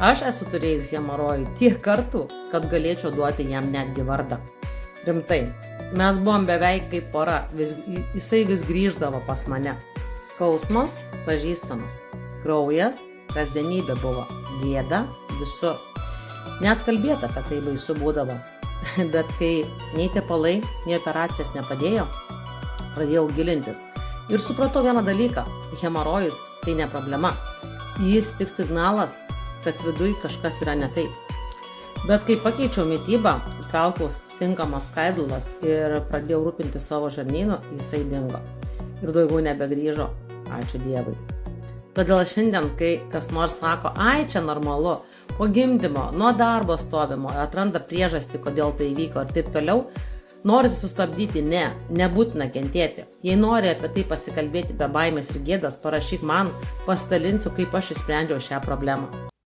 Aš esu turėjęs hemorojų tiek kartų, kad galėčiau duoti jam netgi vardą. Rimtai, mes buvom beveik kaip pora, jisai vis grįždavo pas mane. Skausmas pažįstamas, kraujas kasdienybė buvo, gėda visur. Net kalbėti apie tai baisu būdavo, bet kai nei tepalai, nei operacijas nepadėjo, pradėjau gilintis. Ir supratau vieną dalyką, hemorojus tai ne problema, jis tik signalas, kad viduj kažkas yra ne taip. Bet kai pakeičiau mitybą, traukiau tinkamas skaidulas ir pradėjau rūpinti savo žarnynu, jisai dingo. Ir daugiau nebegrįžo, ačiū Dievui. Todėl šiandien, kai kas nors sako, ai čia normalu, po gimdymo, nuo darbo stovimo, atranda priežastį, kodėl tai įvyko ir taip toliau, norisi sustabdyti, nebūtina kentėti. Jei nori apie tai pasikalbėti be baimės ir gėdas, parašyk man, pasidalinsiu, kaip aš išsprendžiau šią problemą.